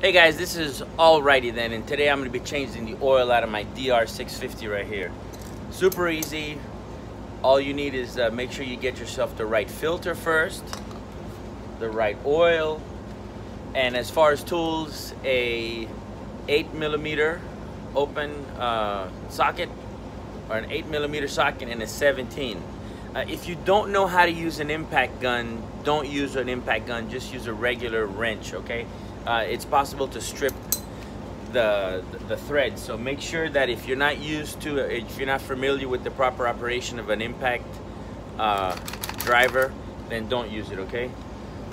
Hey guys, this is Alrighty then, and today I'm going to be changing the oil out of my DR650 right here. Super easy. All you need is make sure you get yourself the right filter first, the right oil, and as far as tools, a 8mm open socket, or an 8mm socket and a 17. If you don't know how to use an impact gun, don't use an impact gun, just use a regular wrench, okay? It's possible to strip the thread, so make sure that if you're not familiar with the proper operation of an impact driver, then don't use it, okay?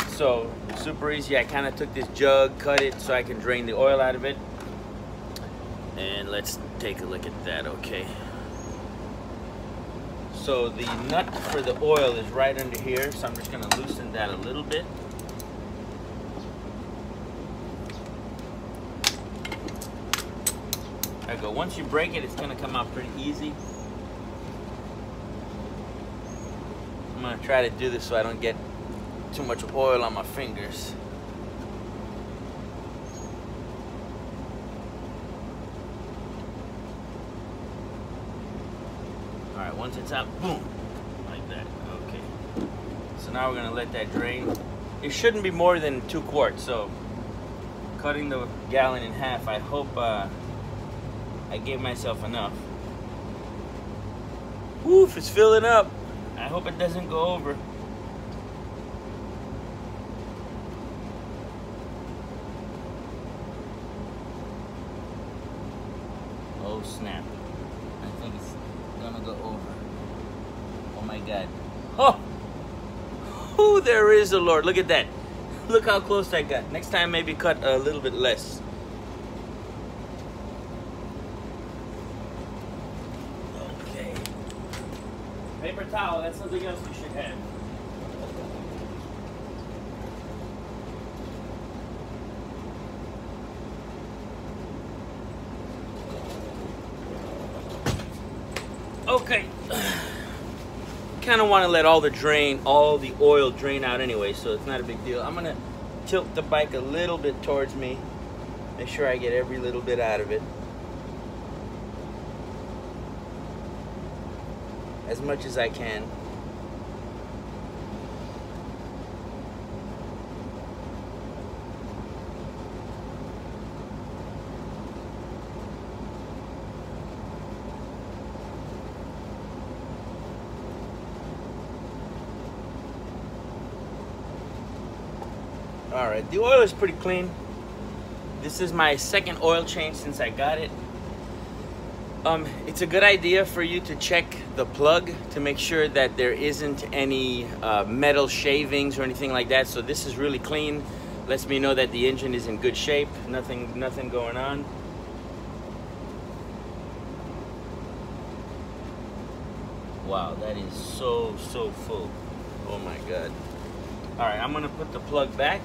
So super easy. I kind of took this jug, cut it so I can drain the oil out of it, and let's take a look at that. Okay, so the nut for the oil is right under here, so I'm just going to loosen that a little bit. There you go. Once you break it, it's going to come out pretty easy. I'm going to try to do this so I don't get too much oil on my fingers. Alright, once it's out, boom, like that. Okay. So now we're going to let that drain. It shouldn't be more than 2 quarts, so cutting the gallon in half, I hope I gave myself enough. Woof, it's filling up. I hope it doesn't go over. Oh snap. I think it's gonna go over. Oh my God. Oh! Oh, there is the Lord. Look at that. Look how close I got. Next time maybe cut a little bit less. Okay. Paper towel, that's something else we should have. Okay, kind of want to let all the oil drain out anyway, so it's not a big deal. I'm gonna tilt the bike a little bit towards me, make sure I get every little bit out of it, as much as I can. Alright, the oil is pretty clean. This is my second oil change since I got it. It's a good idea for you to check the plug to make sure that there isn't any metal shavings or anything like that. So this is really clean. Lets me know that the engine is in good shape. Nothing going on. Wow, that is so full. Oh my God. Alright, I'm gonna put the plug back.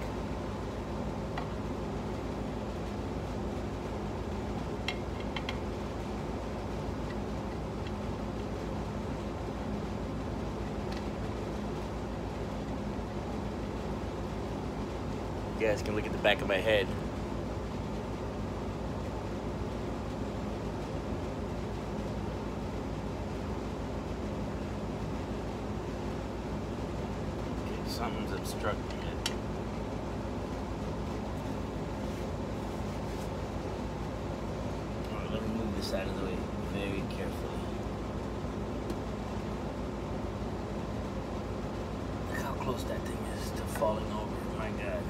You guys can look at the back of my head. Okay, something's obstructing it. Alright, let me move this out of the way very carefully. Look how close that thing is to falling over. My God.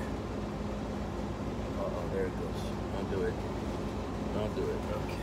Uh-oh, there it goes. Don't do it. Don't do it. Okay.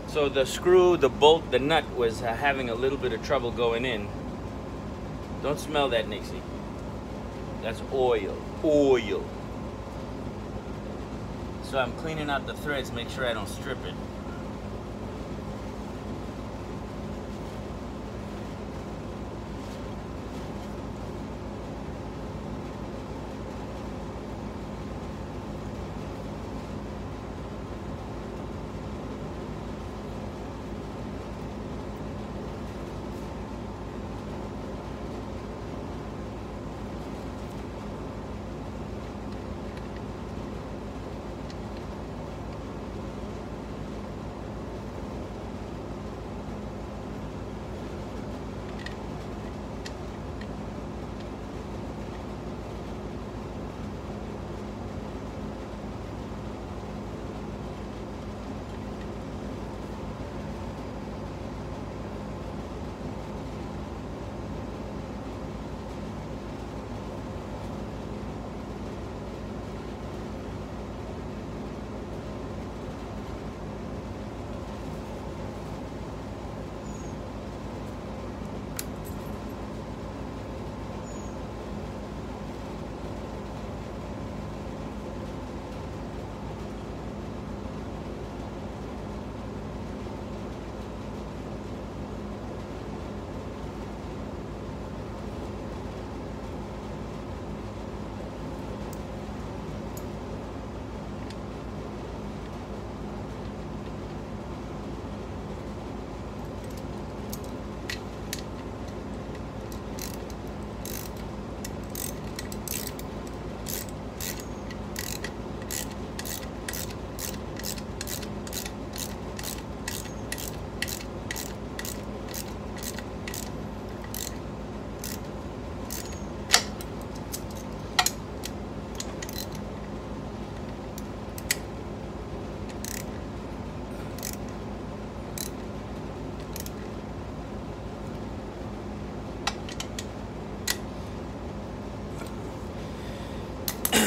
So the screw, the bolt, the nut was having a little bit of trouble going in. Don't smell that, Nixie. That's oil. Oil. So I'm cleaning out the threads, make sure I don't strip it.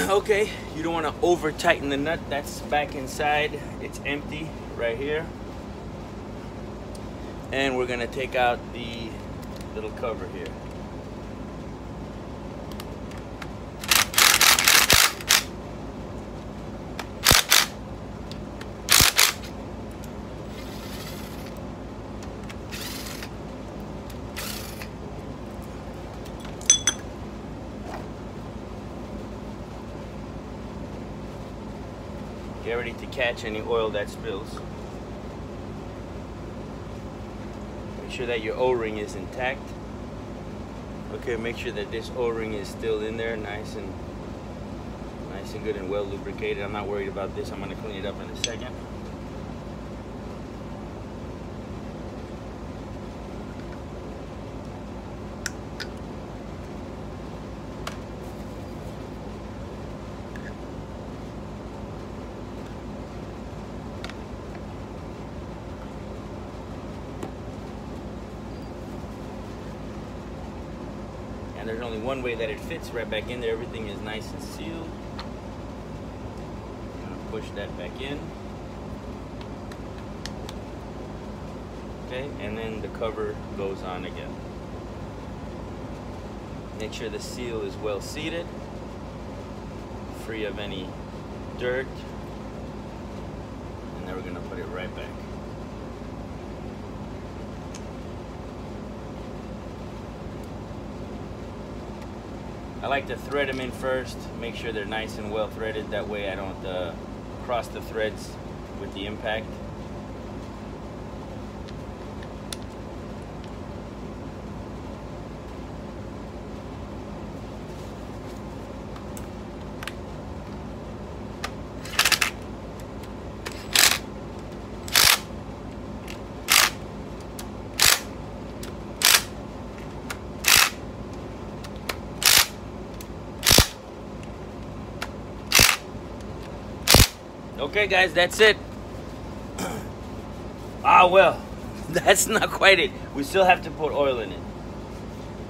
Okay, you don't want to over tighten the nut. That's back inside. It's empty right here. And we're gonna take out the little cover here. Get ready to catch any oil that spills. Make sure that your O-ring is intact. Okay, make sure that this O-ring is still in there, nice and good and well lubricated. I'm not worried about this. I'm going to clean it up in a second. And there's only one way that it fits right back in there. Everything is nice and sealed. I'm gonna push that back in. Okay, and then the cover goes on again. Make sure the seal is well seated, free of any dirt. And then we're gonna put it right back. I like to thread them in first, make sure they're nice and well threaded. That way I don't cross the threads with the impact. Okay guys, that's it. Well, that's not quite it. We still have to put oil in it.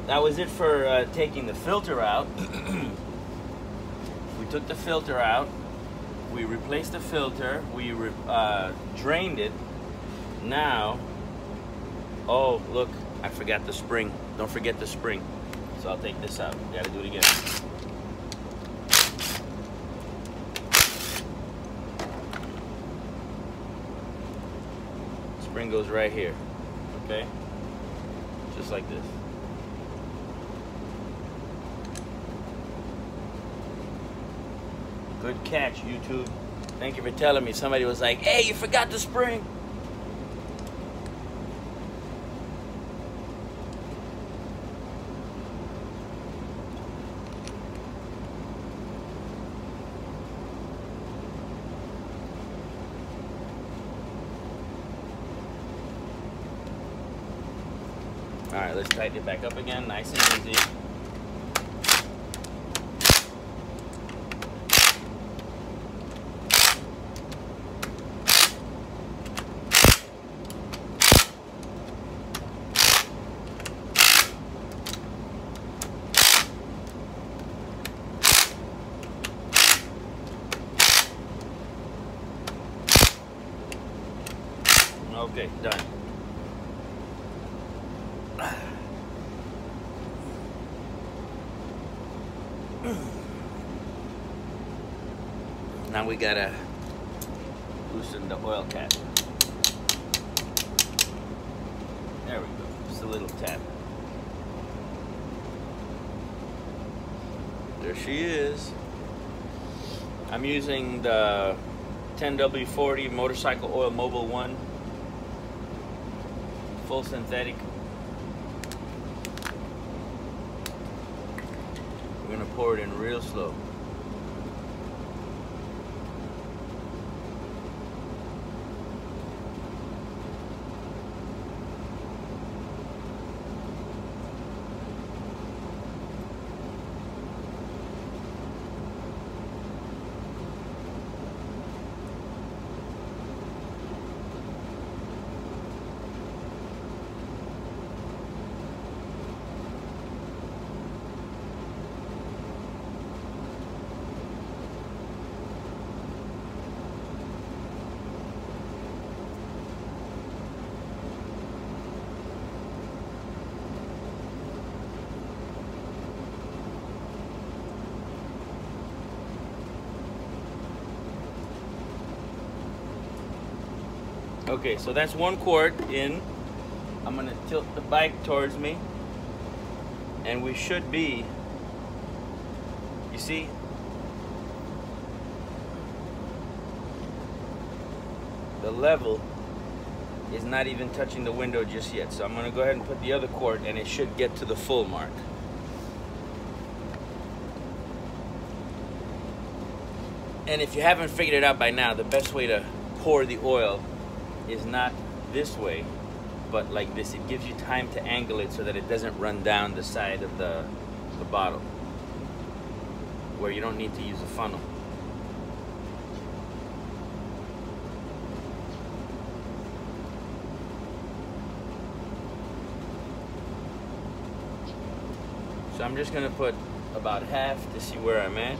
That was it for taking the filter out. We took the filter out. We replaced the filter. We drained it. Now, oh look, I forgot the spring. Don't forget the spring. So I'll take this out. Gotta do it again. Spring goes right here. Okay? Just like this. Good catch, YouTube. Thank you for telling me. Somebody was like, hey, you forgot the spring. All right, let's tighten it back up again, nice and easy. Okay, done. Now we gotta loosen the oil cap. There we go, just a little tap. There she is. I'm using the 10W40 Motorcycle Oil Mobile 1 full synthetic. We're gonna pour it in real slow. Okay, so that's 1 quart in. I'm gonna tilt the bike towards me, and we should be, you see, the level is not even touching the window just yet. So I'm gonna go ahead and put the other quart, and it should get to the full mark. And if you haven't figured it out by now, the best way to pour the oil is not this way, but like this. It gives you time to angle it so that it doesn't run down the side of the bottle, where you don't need to use a funnel. So I'm just gonna put about half to see where I'm at.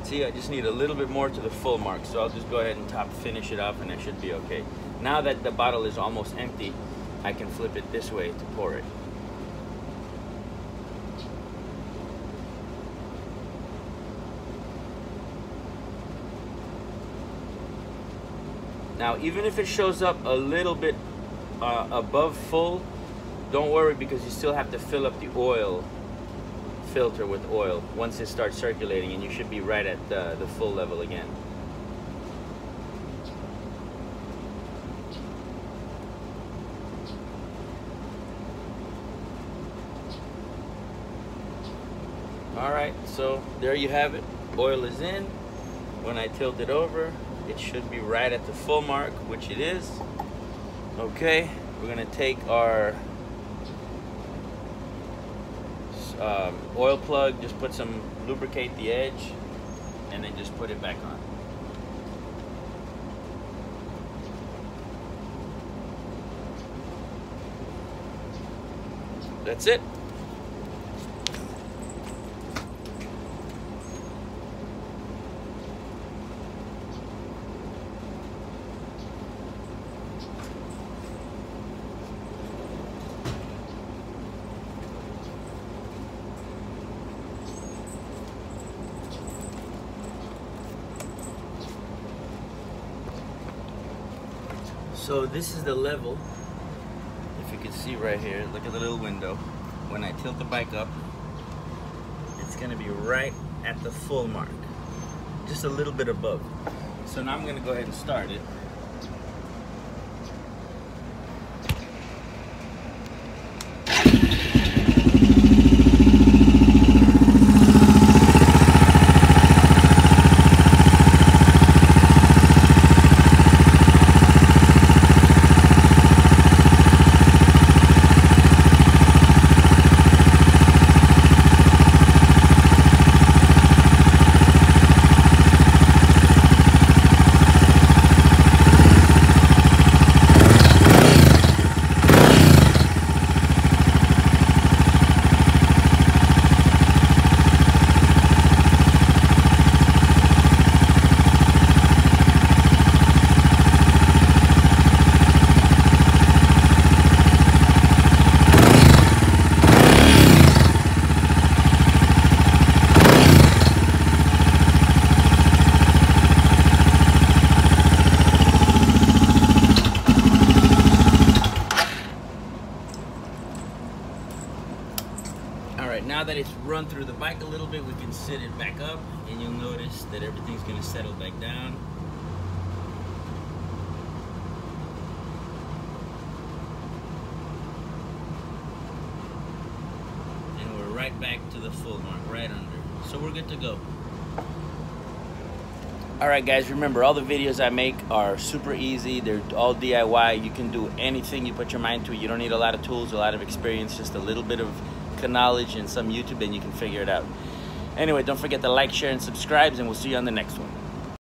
See, I just need a little bit more to the full mark, so I'll just go ahead and finish it off, and it should be okay. Now that the bottle is almost empty, I can flip it this way to pour it. Now, even if it shows up a little bit above full, don't worry, because you still have to fill up the oil filter with oil once it starts circulating, and you should be right at the full level again. Alright, so there you have it. Oil is in. When I tilt it over, it should be right at the full mark, which it is. Okay, we're gonna take our oil plug, just put some, lubricate the edge, and then just put it back on. That's it. So this is the level. If you can see right here, look at the little window. When I tilt the bike up, it's gonna be right at the full mark, just a little bit above. So now I'm gonna go ahead and start it. Alright, now that it's run through the bike a little bit, we can sit it back up and you'll notice that everything's going to settle back down. And we're right back to the full mark, right under. So we're good to go. Alright guys, remember all the videos I make are super easy. They're all DIY. You can do anything you put your mind to. You don't need a lot of tools, a lot of experience, just a little bit of knowledge and some YouTube, and you can figure it out. Anyway, don't forget to like, share, and subscribe, and we'll see you on the next one.